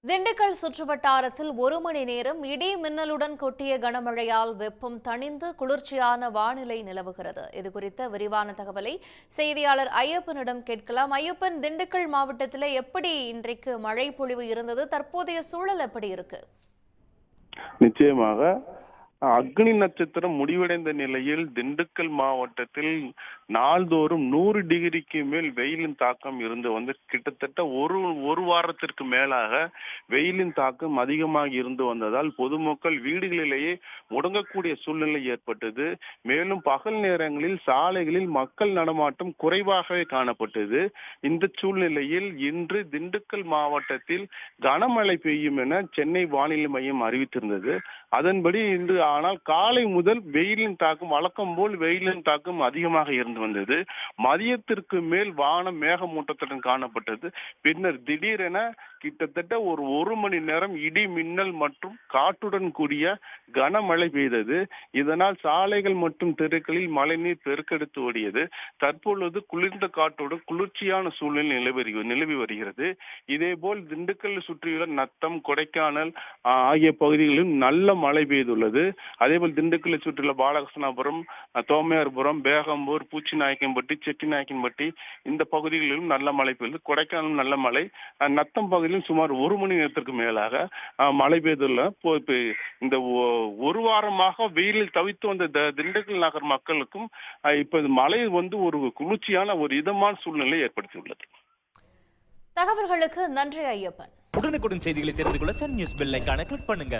திண்டுக்கல் சுற்றுவட்டாரத்தில் 1 மணி நேரம் இடி மின்னலுடன் கொட்டிய கனமழையால் வெப்பம் தணிந்து குளிர்ச்சியான வானிலை நிலவுகிறது. இதுகுறித்த விரிவான தகவலை செய்தியாளர் ஐயப்பனிடம் கேட்கலாம். ஐயப்பன், திண்டுக்கல் மாவட்டத்தில் எப்படி இன்றைக்கு மழை பொழிவு இருந்தது? தற்போதைய சூழல் எப்படி இருக்கு? நிச்சயமாக அக்னி நட்சத்திரம் முடிவடைந்த நிலையில் திண்டுக்கல் மாவட்டத்தில் நாள்தோறும் 100 டிகிரிக்கு மேல் வெயிலின் தாக்கம் இருந்து கிட்டத்தட்ட ஒரு வாரத்திற்கு மேலாக வெயிலின் தாக்கம் அதிகமாக இருந்து வந்ததால் பொதுமக்கள் வீடுகளிலேயே முடங்கக்கூடிய சூழ்நிலை ஏற்பட்டது. மேலும் பகல் நேரங்களில் சாலைகளில் மக்கள் நடமாட்டம் குறைவாகவே காணப்பட்டது. இந்த சூழ்நிலையில் இன்று திண்டுக்கல் மாவட்டத்தில் கனமழை பெய்யும் என சென்னை வானிலை மையம் அறிவித்திருந்தது. அதன்படி இன்று ஆனால் காலை முதல் வெயிலின் தாக்கம் வழக்கம் போல் வெயிலின் தாக்கம் அதிகமாக இருந்து வந்தது. மதியத்திற்கு மேல் வானம் மேகமூட்டத்துடன் காணப்பட்டது. பின்னர் திடீரென கிட்டத்தட்ட ஒரு மணி நேரம் இடி மின்னல் மற்றும் காற்றுடன் கூடிய கனமழை பெய்தது. இதனால் சாலைகள் மற்றும் தெருக்களில் மழைநீர் பெருக்கெடுத்து ஓடியது. தற்பொழுது குளிர்ந்த காற்றோடு குளிர்ச்சியான சூழ்நிலை நிலவி வருகிறது. இதேபோல் திண்டுக்கல் சுற்றியுள்ள நத்தம், கொடைக்கானல் ஆகிய பகுதிகளிலும் நல்ல மழை பெய்துள்ளது. அதேபோல் திண்டுக்கல்லை சுற்றியுள்ள பாலகிருஷ்ணாபுரம், தோமையார்புரம், பேகம்பூர், பூச்சிநாயக்கன்பட்டி, செட்டிநாயக்கன்பட்டி இந்த பகுதிகளிலும் நல்ல மழை பெய்து. கொடைக்கானலும் நல்ல மழை. நத்தம் பகுதியிலும் சுமார் 1 மணி நேரத்திற்கு மேலாக மழை பெய்துள்ள. இந்த ஒரு வாரமாக வெயிலில் தவித்து வந்த திண்டுக்கல் நகர் மக்களுக்கும் இப்ப மழை ஒரு குளிர்ச்சியான ஒரு இதமான சூழ்நிலை ஏற்படுத்தியுள்ளது. தகவல்களுக்கு நன்றி ஐயப்பன். உடனுக்குடன் செய்திகளை தெரிந்து கொள்ள சன் நியூஸ் பெல் ஐகானை கிளிக் பண்ணுங்க.